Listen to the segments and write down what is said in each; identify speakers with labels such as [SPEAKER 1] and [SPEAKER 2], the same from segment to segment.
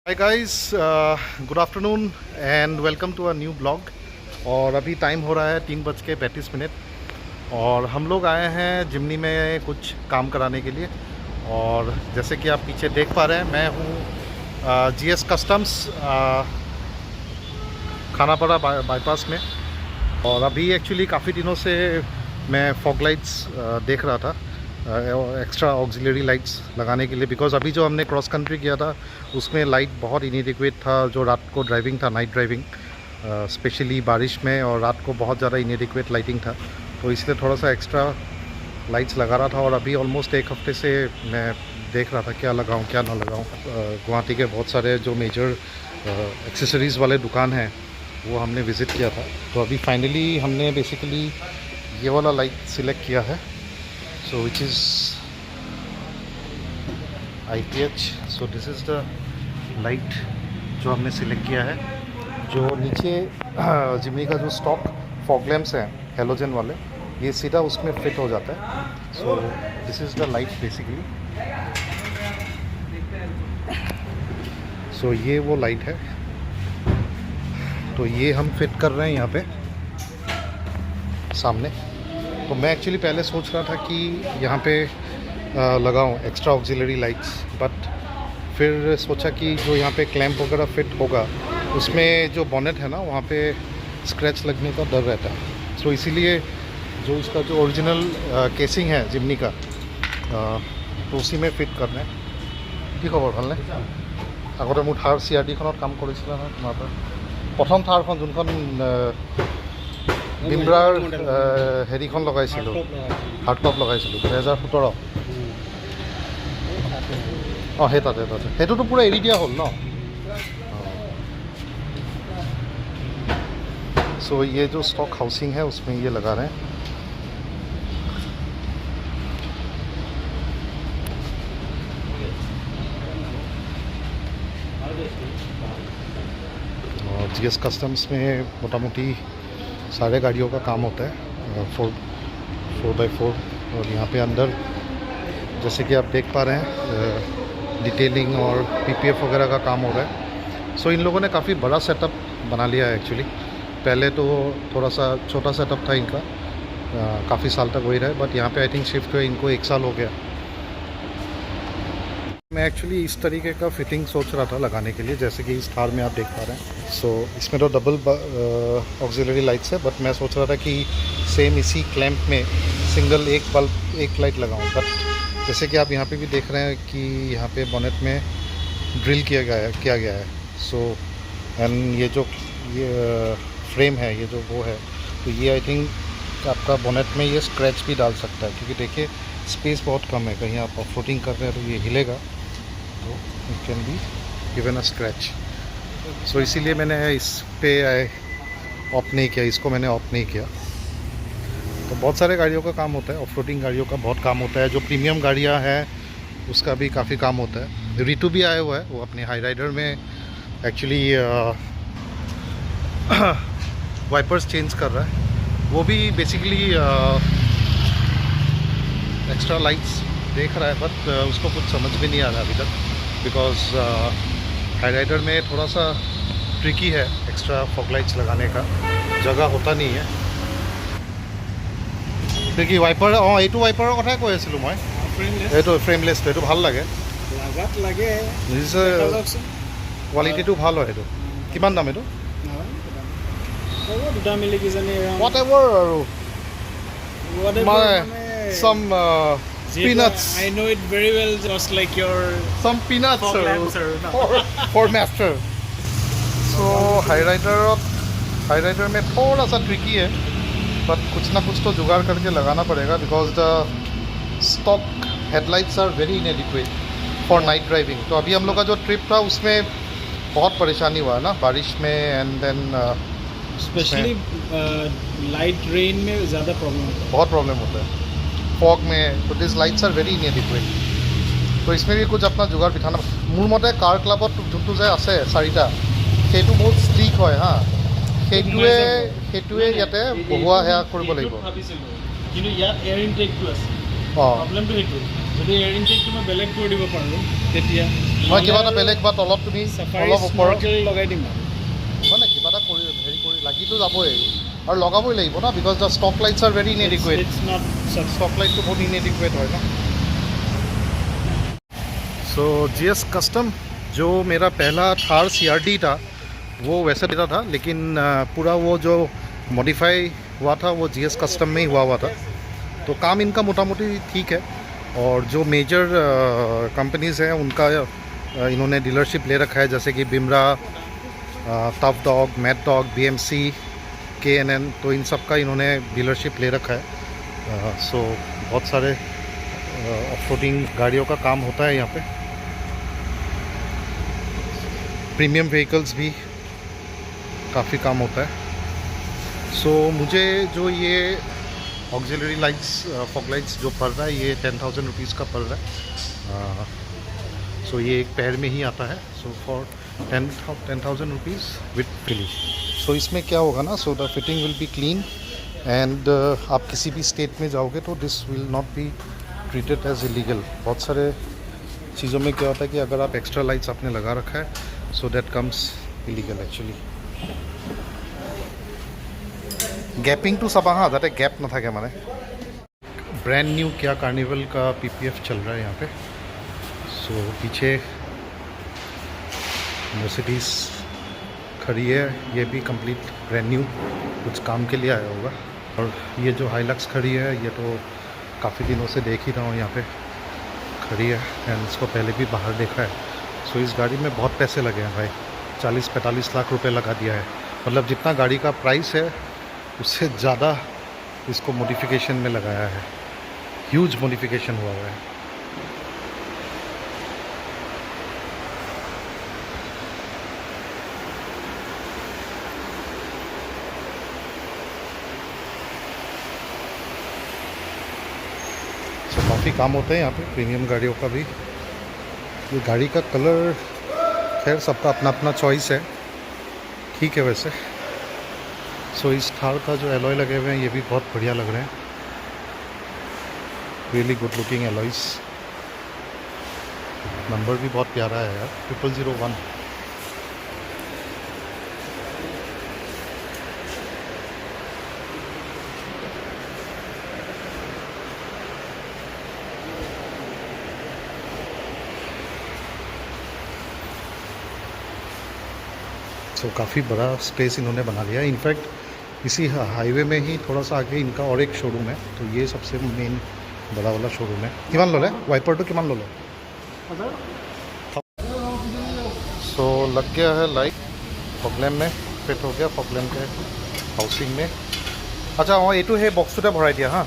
[SPEAKER 1] Hi guys, good afternoon and welcome to a new blog. और अभी time हो रहा है 3:35 और हम लोग आए हैं जिमनी में कुछ काम कराने के लिए। और जैसे कि आप पीछे देख पा रहे हैं, मैं हूँ जीएस कस्टम्स खानापाड़ा बाईपास में। और अभी एक्चुअली काफ़ी दिनों से मैं फॉग लाइट्स देख रहा था, एक्स्ट्रा ऑक्सिलरी लाइट्स लगाने के लिए, बिकॉज अभी जो हमने क्रॉस कंट्री किया था उसमें लाइट बहुत इनएडिक्वेट था। जो रात को ड्राइविंग था, नाइट ड्राइविंग, स्पेशली बारिश में और रात को बहुत ज़्यादा इनएडिक्वेट लाइटिंग था, तो इसलिए थोड़ा सा एक्स्ट्रा लाइट्स लगा रहा था। और अभी ऑलमोस्ट एक हफ्ते से मैं देख रहा था क्या लगाऊं क्या ना लगाऊं। गुवाहाटी के बहुत सारे जो मेजर एक्सेसरीज़ वाले दुकान हैं वो हमने विज़िट किया था। तो अभी फाइनली हमने बेसिकली ये वाला लाइट सिलेक्ट किया है, so which is IPH। so this is the light जो हमने सिलेक्ट किया है। जो नीचे जिमनी का जो स्टॉक फॉग लैम्प्स हैं हेलोजन वाले, ये सीधा उसमें फिट हो जाता है। So this is the light basically. So ये वो लाइट है, तो ये हम फिट कर रहे हैं यहाँ पे सामने। तो मैं एक्चुअली पहले सोच रहा था कि यहाँ पे लगाऊं एक्स्ट्रा ऑक्सिलरी लाइट्स, बट फिर सोचा कि जो यहाँ पे क्लैंप वगैरह फिट होगा उसमें जो बॉनेट है ना, वहाँ पे स्क्रैच लगने का डर रहता है। सो इसीलिए जो इसका जो ओरिजिनल केसिंग है जिमनी का, तो उसी में फिट कर रहे हैं। কি খবৰ ভালনে? আগতে মোৰ থাৰ CRD-খনত কাম কৰিছিলা নহয় তোমাৰ পৰা? প্ৰথম থাৰখন যোনখন বিমব্ৰাৰ হেৰিখন লগাইছিলোঁ, হাৰ্ডটপ লগাইছিলোঁ 2017। অঁ সেই তাতে সেইটোতো পূৰা এৰি দিয়া হ'ল ন। सो ये जो स्टॉक हाउसिंग है उसमें ये लगा रहे हैं। और जीएस कस्टम्स में मोटा मोटी सारे गाड़ियों का काम होता है, 4x4। और यहाँ पे अंदर जैसे कि आप देख पा रहे हैं डिटेलिंग और PPF वगैरह का काम हो रहा है। सो इन लोगों ने काफ़ी बड़ा सेटअप बना लिया है एक्चुअली। पहले तो थोड़ा सा छोटा सेटअप था इनका, काफ़ी साल तक वही रहे, बट यहाँ पे आई थिंक शिफ्ट हुए इनको 1 साल हो गया। मैं एक्चुअली इस तरीके का फिटिंग सोच रहा था लगाने के लिए, जैसे कि इस थार में आप देख पा रहे हैं। सो इसमें तो डबल ऑक्सिलरी लाइट्स है, बट मैं सोच रहा था कि सेम इसी क्लैंप में सिंगल एक बल्ब एक लाइट लगाऊं। बट जैसे कि आप यहाँ पे भी देख रहे हैं कि यहाँ पे बॉनेट में ड्रिल किया गया है। सो एंड ये जो फ्रेम है, ये जो वो है, तो ये आई थिंक आपका बॉनेट में ये स्क्रैच भी डाल सकता है, क्योंकि देखिए स्पेस बहुत कम है। कहीं आप ऑफरोडिंग कर रहे हैं तो ये हिलेगा, तो it can be given a scratch. So इसीलिए मैंने इस पे ऑफ नहीं किया, इसको मैंने ऑफ नहीं किया। तो बहुत सारे गाड़ियों का काम होता है, ऑफरोडिंग गाड़ियों का बहुत काम होता है। जो प्रीमियम गाड़ियाँ हैं उसका भी काफ़ी काम होता है। रितु भी आया हुआ है, वो अपने हाई राइडर में एक्चुअली वाइपर्स चेंज कर रहा है। वो भी बेसिकली एक्स्ट्रा लाइट्स देख रहा है, बट उसको कुछ समझ भी नहीं आ रहा अभी तक, बिकॉज हाई राइडर में थोड़ा सा ट्रिकी है एक्स्ट्रा फॉग लाइट्स लगाने का, जगह होता नहीं है। देखिए वाइपर, অঁ এইটো वाइपर কথাই কৈ আছিলোঁ মই। এইটো ফ্ৰেমলেছটো, এইটো ভাল লাগে, কোৱালিটিটো ভাল হয়। এইটো কিমান দাম? এইটো whatever আৰু some peanuts.
[SPEAKER 2] I know it very well, just like your
[SPEAKER 1] some peanuts
[SPEAKER 2] fog lamps are, no.
[SPEAKER 1] for master. So Hyryder में थोड़ा सा ट्रिकी है, बट कुछ ना कुछ तो जुगाड़ करके लगाना पड़ेगा, because the stock headlights are very inadequate for night driving. तो अभी हम लोग का जो ट्रिप था उसमें बहुत परेशानी हुआ है ना बारिश में, and then
[SPEAKER 2] specially light rain में ज़्यादा प्रॉब्लम होता है,
[SPEAKER 1] बहुत प्रॉब्लम होता है फॉग में। तो this lights are very inadequate. तो इसमें भी कुछ अपना जुगाड़ बिठाना। मोर मते कार क्लाबत जोनটো যে আছে 4টা, সেইটো বহুত ষ্ট্ৰিক হয়। সেইটোৱে ইয়াতে বহুৱা হেয়া কৰিব লাগিব।
[SPEAKER 2] কিন্তু ইয়াত এয়াৰ ইনটেকটো আছে।
[SPEAKER 1] অঁ
[SPEAKER 2] প্ৰব্লেমটো সেইটো যদি এয়াৰ ইনটেকটো মই বেলেগ কৰি দিব পাৰোঁ তেতিয়া
[SPEAKER 1] মই কিবা এটা বেলেগ বা তলত তুমি
[SPEAKER 2] চাফাৰী
[SPEAKER 1] অলপ ওপৰত
[SPEAKER 2] স্নৰ্কেল লগাই দিম
[SPEAKER 1] মানে কিবা এটা কৰি হেৰি কৰি লাগিতো যাবই আৰু লগাবই লাগিব ন because the stock lights are very inadequate
[SPEAKER 2] it's not
[SPEAKER 1] stock light तो बहुत इनएडिक्वेट है ना। सो GS कस्टम जो मेरा पहला थार CRD था वो वैसा देता था, लेकिन पूरा वो जो मॉडिफाई हुआ था वो GS कस्टम में ही हुआ था। तो काम इनका मोटा मोटी ठीक है, और जो मेजर कंपनीज़ हैं उनका इन्होंने डीलरशिप ले रखा है, जैसे कि बिमरा, Tough Dog, Mad Dog, BMC, KNN, तो इन सब का इन्होंने डीलरशिप ले रखा है। सो बहुत सारे ऑफ-रोडिंग गाड़ियों का काम होता है यहाँ पे। प्रीमियम व्हीकल्स भी काफ़ी काम होता है। सो मुझे जो ये ऑक्सिलरी लाइट्स, फॉग लाइट्स जो पड़ रहा है ये 10,000 रुपीज़ का पड़ रहा है। सो ये एक पैर में ही आता है। So for 10,000 rupees with filling. So इसमें क्या होगा ना, so the fitting will be clean and आप किसी भी स्टेट में जाओगे तो this will not be treated as illegal. बहुत सारे चीज़ों में क्या होता है कि अगर आप एक्स्ट्रा लाइट्स आपने लगा रखा है so that comes illegal actually. गैपिंग टू सब हाँ जाते गैप ना था क्या माने। ब्रांड न्यू क्या कार्निवल का PPF चल रहा है यहाँ पे। सो पीछे मर्सिडीज़ खड़ी है, ये भी कंप्लीट ब्रांड न्यू कुछ काम के लिए आया होगा। और ये जो हाइलक्स खड़ी है ये तो काफ़ी दिनों से देख ही रहा हूँ यहाँ पे खड़ी है, एंड इसको पहले भी बाहर देखा है। सो इस गाड़ी में बहुत पैसे लगे हैं भाई, 40-45 लाख रुपए लगा दिया है। मतलब जितना गाड़ी का प्राइस है उससे ज़्यादा इसको मॉडिफिकेशन में लगाया है, ह्यूज मॉडिफिकेशन हुआ है। काफ़ी काम होते हैं यहाँ पे प्रीमियम गाड़ियों का भी। ये गाड़ी का कलर खैर सबका अपना अपना चॉइस है, ठीक है वैसे। सो इस थार का जो एलॉय लगे हुए हैं ये भी बहुत बढ़िया लग रहे हैं, really good looking Alois. Number भी बहुत प्यारा है यार, 0001। सो काफ़ी बड़ा स्पेस इन्होंने बना लिया है। इनफैक्ट इसी हाईवे में ही थोड़ा सा आगे इनका और एक शोरूम है, तो ये सबसे मेन बड़ा वाला शोरूम है। किमान लो ले वाइपर तो किमान लो ले। सो लग गया है लाइट, फॉगलैम्प में फिट हो गया, फॉगलैम्प के हाउसिंग में। अच्छा हाँ ये तो है बॉक्स तो भराई दिया। हाँ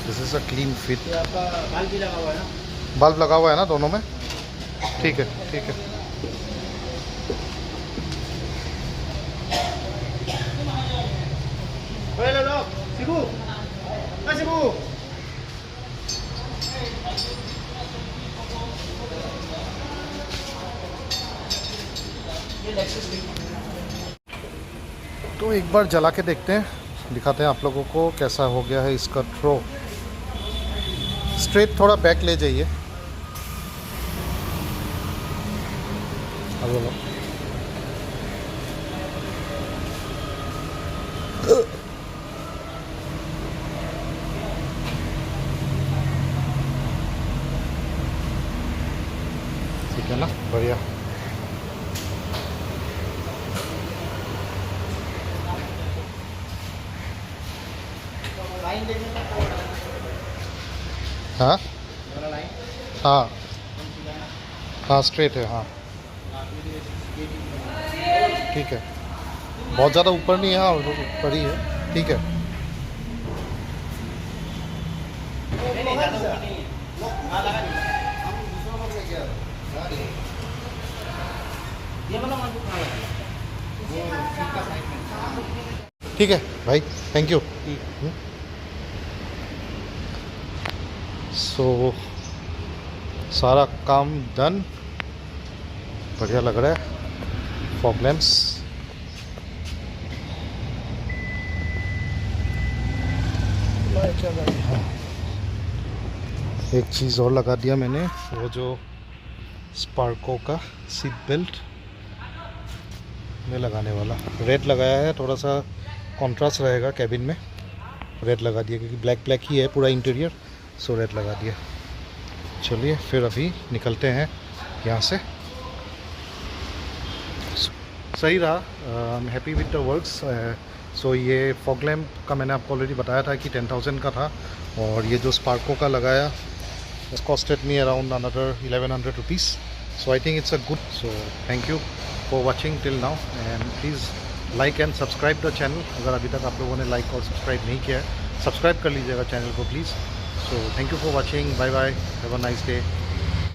[SPEAKER 1] this is a clean fit.
[SPEAKER 2] Bulb भी लगा हुआ है ना,
[SPEAKER 1] बल्ब लगा हुआ है ना दोनों में, ठीक है ठीक है। तो एक बार जला के देखते हैं, दिखाते हैं आप लोगों को कैसा हो गया है इसका थ्रो। स्ट्रेट थोड़ा बैक ले जाइए। अब बोलो। ठीक है ना, बढ़िया। हाँ हाँ हाँ स्ट्रेट है हाँ, ठीक है। बहुत ज़्यादा ऊपर नहीं है, हाँ ऊपर ही है, ठीक है। ठीक है भाई, थैंक यू। सो सारा काम डन, बढ़िया लग रहा है। Fog lamps. एक चीज़ और लगा दिया मैंने, वो जो स्पार्को का सीट बेल्ट में लगाने वाला रेड लगाया है, थोड़ा सा कॉन्ट्रास्ट रहेगा कैबिन में। रेड लगा दिया क्योंकि ब्लैक ब्लैक ही है पूरा इंटीरियर, सो रेड लगा दिया। चलिए फिर अभी निकलते हैं यहाँ से। सही रहा, I am happy with the works. So ये फॉग लैम्प का मैंने आपको ऑलरेडी बताया था कि 10,000 का था, और ये जो स्पार्को का लगाया it costed me around another 1100 rupees. So I think it's a good. So thank you for watching till now, and please like and subscribe the channel. अगर अभी तक आप लोगों ने लाइक और सब्सक्राइब नहीं किया है, सब्सक्राइब कर लीजिएगा चैनल को please. So thank you for watching. Bye bye. Have a nice day.